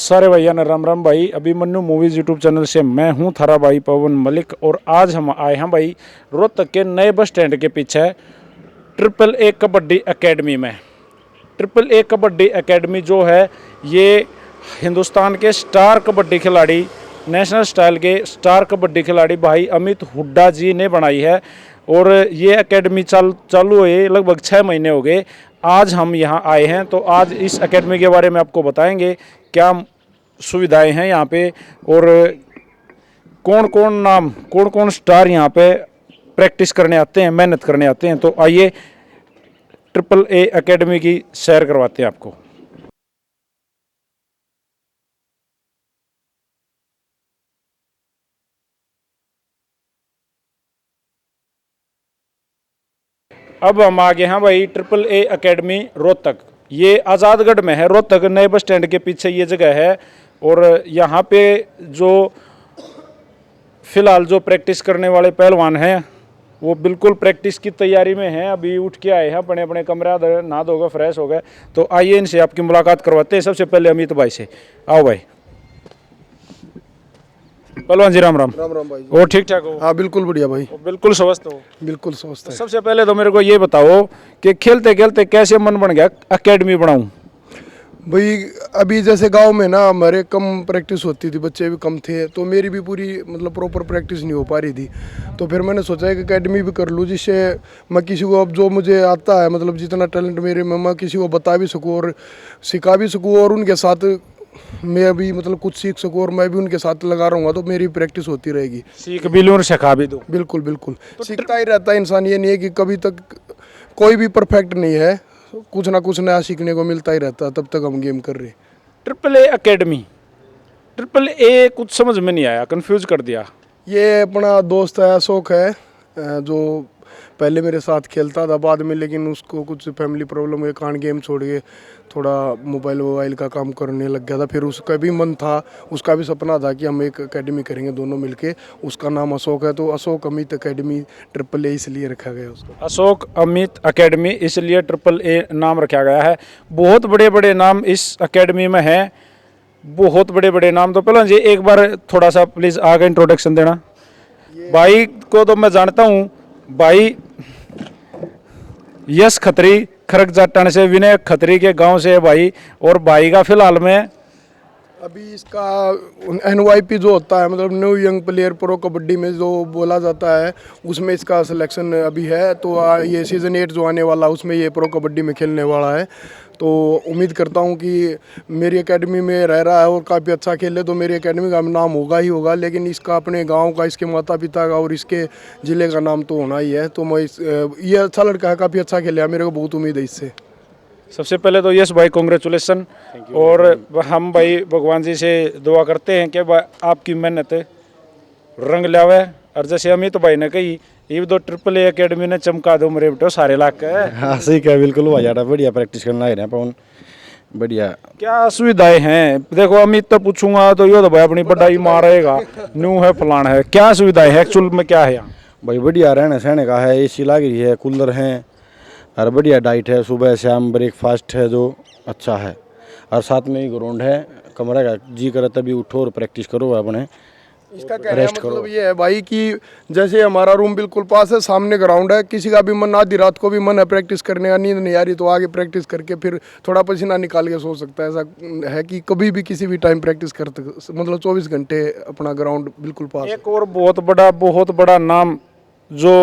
सारे भैया ने राम राम भाई। अभी मन्नू मूवीज यूट्यूब चैनल से मैं हूं थारा भाई पवन मलिक और आज हम आए हैं भाई रोहतक के नए बस स्टैंड के पीछे ट्रिपल ए कबड्डी एकेडमी में। ट्रिपल ए कबड्डी एकेडमी जो है ये हिंदुस्तान के स्टार कबड्डी खिलाड़ी, नेशनल स्टाइल के स्टार कबड्डी खिलाड़ी भाई अमित हुड्डा जी ने बनाई है और ये एकेडमी चालू हुए लगभग 6 महीने हो गए। आज हम यहाँ आए हैं तो आज इस एकेडमी के बारे में आपको बताएंगे क्या सुविधाएं हैं यहाँ पे और कौन कौन स्टार यहाँ पे प्रैक्टिस करने आते हैं, मेहनत करने आते हैं। तो आइए ट्रिपल ए एकेडमी की सैर करवाते हैं आपको। अब हम आ गए हैं भाई ट्रिपल ए एकेडमी रोहतक। ये आज़ादगढ़ में है, रोहतक नए बस स्टैंड के पीछे ये जगह है। और यहाँ पे जो फिलहाल जो प्रैक्टिस करने वाले पहलवान हैं वो बिल्कुल प्रैक्टिस की तैयारी में हैं। अभी उठ के आए हैं अपने अपने कमरे, नहा धो गए, फ्रेश हो गए। तो आइए इनसे आपकी मुलाकात करवाते हैं। सबसे पहले अमित भाई से। आओ भाई। पहलवान जी राम राम। राम राम भाई। और ठीक ठाक हो? हाँ बिल्कुल बढ़िया भाई। बिल्कुल स्वस्थ हो? बिल्कुल स्वस्थ है। सबसे पहले तो मेरे को ये बताओ कि खेलते खेलते कैसे मन बन गया एकेडमी बनाऊं? भाई अभी जैसे गांव में ना हमारे कम प्रैक्टिस होती थी, बच्चे भी कम थे, तो मेरी भी पूरी मतलब प्रॉपर प्रैक्टिस नहीं हो पा रही थी। तो फिर मैंने सोचा है कि एकेडमी भी कर लूँ जिससे मैं किसी को अब जो मुझे आता है मतलब जितना टैलेंट मेरे में मैं किसी को बता भी सकूँ और सिखा भी सकूँ और उनके साथ मैं भी मतलब कुछ सीख सकूँ और मैं भी उनके साथ लगा रहूँगा तो मेरी प्रैक्टिस होती रहेगी। सीख भी लूँ और सिखा भी दूँ। बिल्कुल बिल्कुल सीखता ही रहता है इंसान। ये नहीं है कि कभी तक कोई भी परफेक्ट नहीं है, कुछ ना कुछ नया सीखने को मिलता ही रहता है। तब तक हम गेम कर रहे हैं। Triple A academy, triple A कुछ समझ में नहीं आया, कंफ्यूज कर दिया। ये अपना दोस्त है अशोक है जो पहले मेरे साथ खेलता था बाद में, लेकिन उसको कुछ फैमिली प्रॉब्लम के कारण गेम छोड़ के थोड़ा मोबाइल का काम करने लग गया था। फिर उसका भी मन था, उसका भी सपना था कि हम एक एकेडमी करेंगे दोनों मिलके। उसका नाम अशोक है तो Ashok Amit academy triple A इसलिए रखा गया उसको। अशोक अमित एकेडमी इसलिए ट्रिपल ए नाम रखा गया है। बहुत बड़े बड़े नाम इस एकेडमी में हैं, बहुत बड़े बड़े नाम। तो पहले जी एक बार थोड़ा सा प्लीज़ आगे इंट्रोडक्शन देना। भाई को तो मैं जानता हूँ, भाई यश खत्री खरक जाटन से, विनय खत्री के गांव से है भाई। और भाई का फिलहाल में अभी इसका NYP जो होता है मतलब new young player pro kabaddi में जो बोला जाता है उसमें इसका सिलेक्शन अभी है। तो ये सीज़न 8 जो आने वाला उसमें ये प्रो कबड्डी में खेलने वाला है। तो उम्मीद करता हूँ कि मेरी एकेडमी में रह रहा है और काफ़ी अच्छा खेले तो मेरी एकेडमी का नाम होगा ही होगा, लेकिन इसका अपने गांव का, इसके माता पिता का और इसके ज़िले का नाम तो होना ही है। तो मैं ये अच्छा लड़का है, काफ़ी अच्छा खेले, मेरे को बहुत उम्मीद है इससे। सबसे पहले तो यस भाई कॉन्ग्रेचुलेसन। और हम भाई भगवान जी से दुआ करते हैं कि आपकी मेहनत रंग लावे। और जैसे अमित भाई ने कही ये तो ट्रिपल ए एकेडमी ने चमका दो मेरे बेटो सारे इलाके। हाँ सही कहा, बिल्कुल हुआ यार, बढ़िया प्रैक्टिस करना है पवन, बढ़िया। क्या सुविधाएं हैं? देखो अमित तो पूछूंगा तो ये तो भाई अपनी पढ़ाई मारेगा, न्यू है फलान है। क्या सुविधाएं है एक्चुअल में, क्या है यहाँ? भाई बढ़िया रहने सहने का है, AC लग रही है, कूलर हैं और बढ़िया डाइट है, सुबह शाम ब्रेकफास्ट है जो अच्छा है। और साथ में ही ग्राउंड है, कमरा का जी करे तभी उठो और प्रैक्टिस करो अपने। इसका कहने का मतलब ये है भाई कि जैसे हमारा रूम बिल्कुल पास है, सामने ग्राउंड है, किसी का भी मन आधी रात को भी मन है प्रैक्टिस करने का, नींद नहीं आ रही तो आगे प्रैक्टिस करके फिर थोड़ा पसीना निकाल के सो सकता है। ऐसा है कि कभी भी किसी भी टाइम प्रैक्टिस करते मतलब 24 घंटे अपना ग्राउंड बिल्कुल पास। एक और बहुत बड़ा नाम जो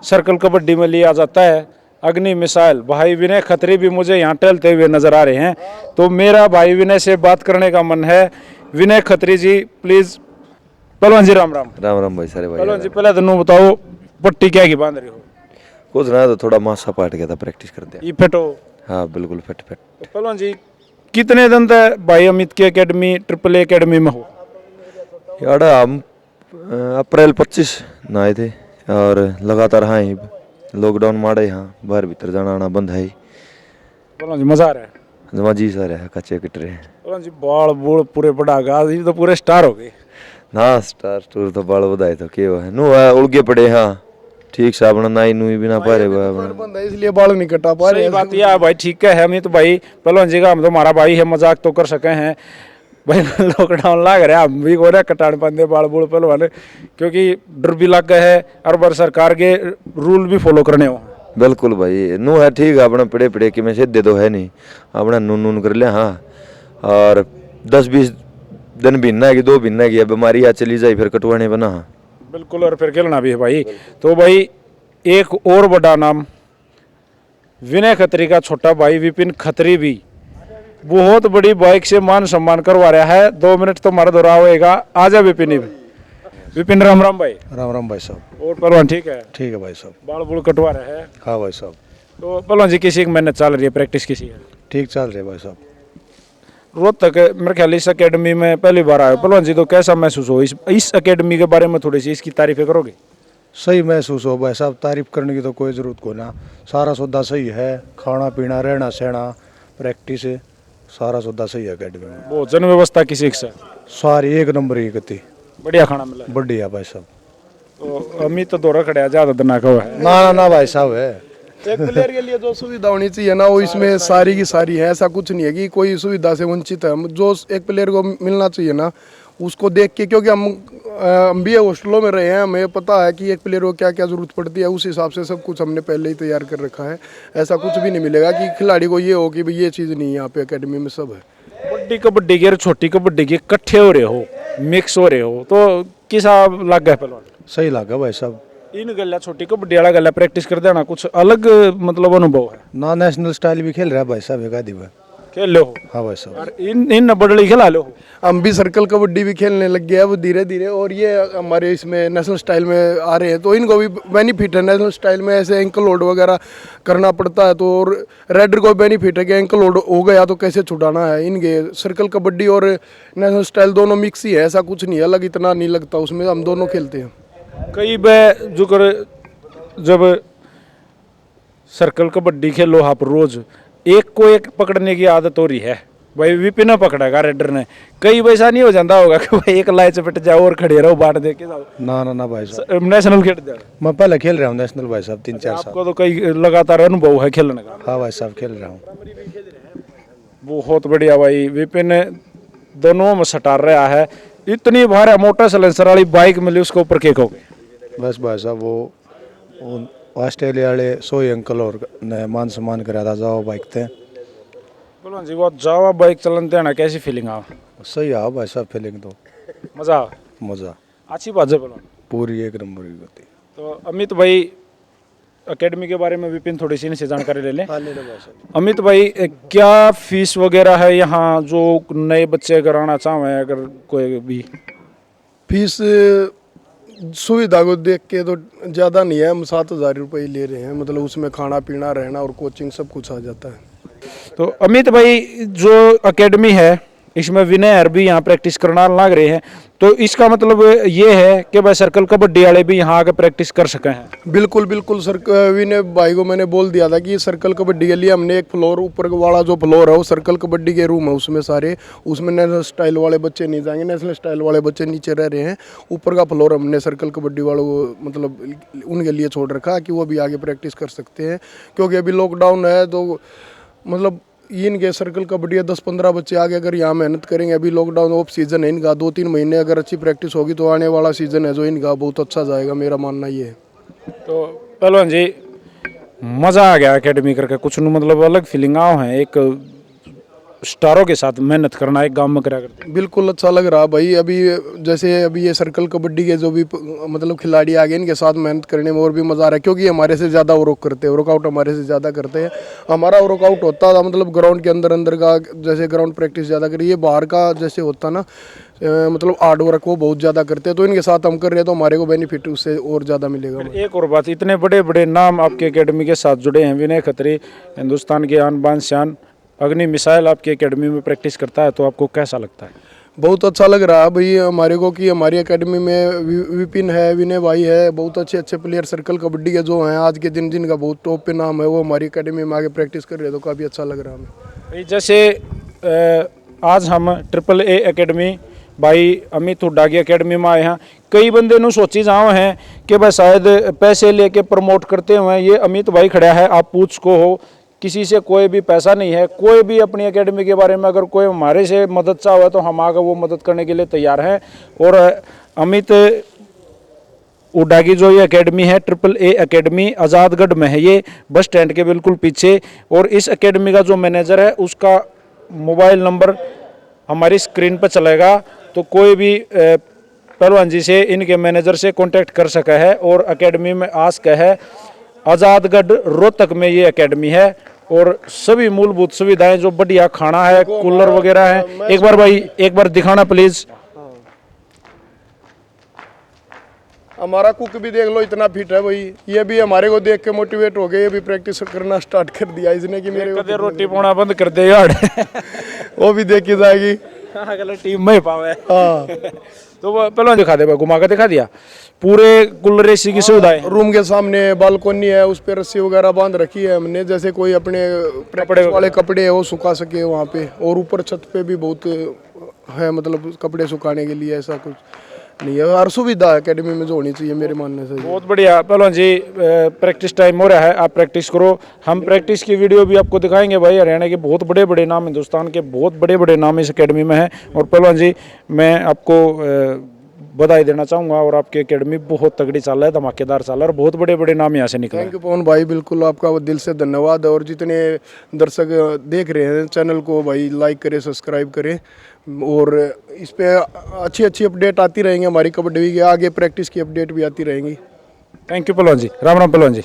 सर्कल कबड्डी में लिया जाता है, अग्नि मिसाइल। भाई विनय खत्री भी मुझे यहाँ टहलते हुए नजर आ रहे हैं। तो मेरा भाई विनय से बात करने का मन है। विनय खत्री जी प्लीज। पहलवान जी राम राम। राम राम भाई सारे भाई। पहलवान जी पहले तो बताओ पट्टी क्या की बांध रही हो? कुछ ना, तो थोड़ा मासा पाट गया था प्रैक्टिस करते। ये फिट हो? हाँ बिल्कुल फिट। तो पहलवान जी कितने दिन तक भाई अमित की एकेडमी ट्रिपल ए एकेडमी में हो? यार हम अप्रैल 25 ना आए थे और लगातार हाँ ही लॉकडाउन मारे, यहाँ बाहर भीतर जाना आना बंद है। पहलवान जी मजा आ रहा है? जमा जी सर है, कच्चे कट रहे हैं। पहलवान जी बाल बूढ़ पूरे बढ़ा गा, ये तो पूरे स्टार हो गए ना। स्टार टूर तो बाल बधाए तो क्या है नो है, उड़ के पड़े। हाँ ठीक से अपना नाई नुई बिना पारे बा बंद है इसलिए बाल नहीं कटा पा रहे सही बात यह है भाई, ठीक है अमित भाई पहलवान जी का, हम तो हमारा भाई है, मजाक तो कर सके हैं भाई। लॉकडाउन लग रहा है, हम भी हो रहे कटान पाते बाल बूढ़ पहलवान, क्योंकि डर भी लग गए है और बार सरकार के रूल भी फॉलो करने हो। बिल्कुल भाई नू है ठीक है अपना पड़े पड़े कि मैं सीधे तो है नहीं, अपना नून नून कर लिया हाँ, और 10-20 दिन भिन्ना की 2 भिन्ना की बीमारी आ चली जाए फिर कटवाने बना। बिल्कुल, और फिर खेलना भी है भाई। तो भाई एक और बड़ा नाम विनय खत्री का छोटा भाई विपिन खत्री भी बहुत बड़ी बाइक से मान सम्मान करवा रहा है। 2 मिनट तो हमारा दौरा होएगा, आजा विपिन। विपिन राम राम भाई। राम राम भाई साहब। और पहलवान ठीक है? ठीक है भाई साहब। बाल बुल कटवा रहे हैं? हाँ भाई साहब। तो पहलवान जी किसी की मेहनत चल रही है, प्रैक्टिस किसी है? ठीक चल रहे भाई साहब। रोहतक मेरे ख्याल इस एकेडमी में पहली बार आए पहलवान जी, तो कैसा महसूस हो इस एकेडमी के बारे में थोड़ी सी इसकी तारीफें करोगे? सही महसूस हो भाई साहब, तारीफ करने की तो कोई ज़रूरत को ना, सारा सौदा सही है, खाना पीना रहना सहना प्रैक्टिस सारा सौदा सही है अकेडमी में। भोजन व्यवस्था किसी से? सारी एक नंबर की गति, बढ़िया खाना मिला है? बढ़िया भाई साहब। तो अमित तो दौरा खड़ा ज्यादा दिना का है ना भाई साहब है। एक प्लेयर के लिए जो सुविधा होनी चाहिए ना वो इसमें सारी की सारी है, ऐसा कुछ नहीं है कि कोई सुविधा से वंचित है। जो एक प्लेयर को मिलना चाहिए ना उसको देख के, क्योंकि हम भी हॉस्टलों में रहे हैं, हमें पता है कि एक प्लेयर को क्या क्या जरूरत पड़ती है, उस हिसाब से सब कुछ हमने पहले ही तैयार कर रखा है। ऐसा कुछ भी नहीं मिलेगा कि खिलाड़ी को ये हो कि भाई ये चीज़ नहीं है, यहाँ पे एकेडमी में सब है। बड़ी कबड्डी की और छोटी कबड्डी की इकट्ठे हो रहे हो, मिक्स हो रहे हो, तो किसा लग गया पहलवान? सही लगा भाई साहब। इन गल्ला छोटी कबड्डी वाला गल्ला प्रैक्टिस कर देना कुछ अलग मतलब अनुभव है। ना नेशनल स्टाइल भी खेल रहा है भाई साहब एक आधी बार। खेल लो? हाँ भाई साहब। और इन बड़ली खिला लो? हम भी सर्कल कबड्डी भी खेलने लग गया है वो धीरे धीरे, और ये हमारे इसमें नेशनल स्टाइल में आ रहे हैं तो इनको भी बेनिफिट है। नेशनल स्टाइल में ऐसे एंकल लोड वगैरह करना पड़ता है, तो और रेडर को बेनिफिट है कि एंकल लोड हो गया तो कैसे छुड़ाना है। इनके सर्कल कबड्डी और नेशनल स्टाइल दोनों मिक्स ही है, ऐसा कुछ नहीं अलग इतना नहीं लगता उसमें, हम दोनों खेलते हैं। कई बार जो कर जब सर्कल कबड्डी खेलो आप रोज एक को एक पकड़ने की आदत हो रही है, भाई विपिन पकड़ेगा रेडर ने, कई वैसा नहीं हो जाता होगा कि भाई एक लाइन चपेट जाओ और खड़े रहो बाट दे के जाओ? ना भाई साहब। नेशनल खेल जाओ? मैं पहले खेल रहा हूँ नेशनल भाई साहब 3-4 साल। आपको तो कई लगातार अनुभव है खेलने का? हाँ भाई साहब खेल रहा हूँ। बहुत बढ़िया भाई। विपिन दोनों में सटार रहा है, इतनी भारी मोटर सलेंसर वाली बाइक मिली उसके ऊपर केक हो गए। बस भाई साहब वो ऑस्ट्रेलिया वाले सोई अंकल और ने मान सम्मान करा था जाओ बाइक थे। बोलो जी वो जावा बाइक चलते ना, कैसी फीलिंग आ? सही आओ भाई साहब, फीलिंग तो मजा मज़ा अच्छी बात है। बोलो पूरी एक नंबर की गति। तो अमित भाई एकेडमी के बारे में विपिन थोड़ी सी इनसे जानकारी ले लें। अमित भाई क्या फीस वगैरह है यहाँ जो नए बच्चे कराना चाहें अगर कोई भी? फीस सुविधा को देख के तो ज़्यादा नहीं है, हम 7,000 रुपये ले रहे हैं, मतलब उसमें खाना पीना रहना और कोचिंग सब कुछ आ जाता है। तो अमित भाई जो एकेडमी है इसमें विनय भी यहाँ प्रैक्टिस करना लग रहे हैं, तो इसका मतलब ये है कि भाई सर्कल कबड्डी वाले भी यहाँ आके प्रैक्टिस कर सके हैं? बिल्कुल बिल्कुल सर, विनय भाई को मैंने बोल दिया था कि सर्कल कबड्डी के लिए हमने एक फ्लोर ऊपर वाला जो फ्लोर है वो सर्कल कबड्डी के रूम है, उसमें सारे उसमें नेशनल स्टाइल वाले बच्चे नहीं जाएंगे, नेशनल स्टाइल वाले बच्चे नीचे रह रहे हैं। ऊपर का फ्लोर हमने सर्कल कबड्डी वालों को मतलब उनके लिए छोड़ रखा कि वो भी आगे प्रैक्टिस कर सकते हैं, क्योंकि अभी लॉकडाउन है तो मतलब इनके सर्कल कबड्डी 10-15 बच्चे आगे अगर यहाँ मेहनत करेंगे, अभी लॉकडाउन ऑफ सीजन है इनका, 2-3 महीने अगर अच्छी प्रैक्टिस होगी तो आने वाला सीजन है जो इनका बहुत अच्छा जाएगा, मेरा मानना ये है। तो पहलवान जी मज़ा आ गया एकेडमी करके, कुछ न मतलब अलग फीलिंग आओ है, एक स्टारों के साथ मेहनत करना एक गांव में करा करते। बिल्कुल अच्छा लग रहा भाई। अभी जैसे अभी ये सर्कल कबड्डी के जो भी मतलब खिलाड़ी आ गए इनके साथ मेहनत करने में और भी मज़ा आ रहा है, क्योंकि हमारे से ज़्यादा वर्क करते हैं, वर्कआउट हमारे से ज़्यादा करते हैं। हमारा वर्कआउट होता था मतलब ग्राउंड के अंदर अंदर का, जैसे ग्राउंड प्रैक्टिस ज़्यादा करी, ये बाहर का जैसे होता ना मतलब हार्ड वर्क वो बहुत ज़्यादा करते हैं, तो इनके साथ हम कर रहे हैं तो हमारे को बेनिफिट उससे और ज़्यादा मिलेगा। एक और बात, इतने बड़े बड़े नाम आपके एकेडमी के साथ जुड़े हैं, विनय खत्री हिंदुस्तान के आन बान शान, अग्नि मिसाइल आपकी एकेडमी में प्रैक्टिस करता है, तो आपको कैसा लगता है? बहुत अच्छा लग रहा है भाई हमारे को कि हमारी एकेडमी में विपिन है, विनय भाई है, बहुत अच्छे अच्छे प्लेयर सर्कल कबड्डी के जो हैं आज के दिन जिनका बहुत टॉप पे नाम है वो हमारी एकेडमी में आगे प्रैक्टिस कर रहे हैं, तो काफ़ी अच्छा लग रहा है हमें। जैसे आज हम AAA एकेडमी भाई अमित हुड्डा की अकेडमी में आए हैं। कई बंदे नु सोची जाओ हैं कि भाई शायद पैसे लेके प्रमोट करते हुए ये अमित भाई खड़ा है, आप पूछ को हो, किसी से कोई भी पैसा नहीं है। कोई भी अपनी एकेडमी के बारे में अगर कोई हमारे से मदद चाहे हुआ तो हम आगे वो मदद करने के लिए तैयार हैं। और अमित हुड्डा की जो ये एकेडमी है AAA एकेडमी आज़ादगढ़ में है, ये बस स्टैंड के बिल्कुल पीछे। और इस एकेडमी का जो मैनेजर है उसका मोबाइल नंबर हमारी स्क्रीन पर चलेगा, तो कोई भी पहलवान जी से इनके मैनेजर से कांटेक्ट कर सका है। और एकेडमी में आ सका है। आज़ादगढ़ रोहतक में ये एकेडमी है और सभी मूलभूत सुविधाएं, जो बढ़िया खाना है, कूलर वगैरह है। एक बार भाई एक बार दिखाना प्लीज। हमारा कुक भी देख लो इतना फिट है भाई, ये भी हमारे को देख के मोटिवेट हो गए, ये भी प्रैक्टिस करना स्टार्ट कर दिया इसने कि मेरे कदे रोटी पाना बंद कर दे यार। वो भी देखी जाएगी। अगले टीम में पावे। हाँ तो वो पहले दिखा दे, घुमा के दिखा दिया पूरे कूलर एसी की सुविधाएं। रूम के सामने बालकोनी है, उस पे रस्सी वगैरह बांध रखी है हमने, जैसे कोई अपने प्रैक्टिस वाले कपड़े है वो सुखा सके वहाँ पे। और ऊपर छत पे भी बहुत है, मतलब कपड़े सुखाने के लिए ऐसा कुछ नहीं है। हर सुविधा एकेडमी में जो होनी चाहिए मेरे मानने से। बहुत बढ़िया पहलवान जी, प्रैक्टिस टाइम हो रहा है, आप प्रैक्टिस करो। हम प्रैक्टिस की वीडियो भी आपको दिखाएंगे। भाई हरियाणा के बहुत बड़े बड़े नाम, हिंदुस्तान के बहुत बड़े बड़े नाम इस एकेडमी में हैं। और पहलवान जी मैं आपको बधाई देना चाहूँगा, और आपकी एकेडमी बहुत तगड़ी चाल रहा है, धमाकेदार चाल रहा है और बहुत बड़े बड़े नाम यहाँ से निकले। थैंक यू पवन भाई, बिल्कुल आपका वो दिल से धन्यवाद। और जितने दर्शक देख रहे हैं चैनल को भाई लाइक करें, सब्सक्राइब करें। और इस पे अच्छी अच्छी अपडेट आती रहेंगी हमारी कबड्डी की, आगे प्रैक्टिस की अपडेट भी आती रहेंगी। थैंक यू पहलवान जी, राम राम पहलवान जी।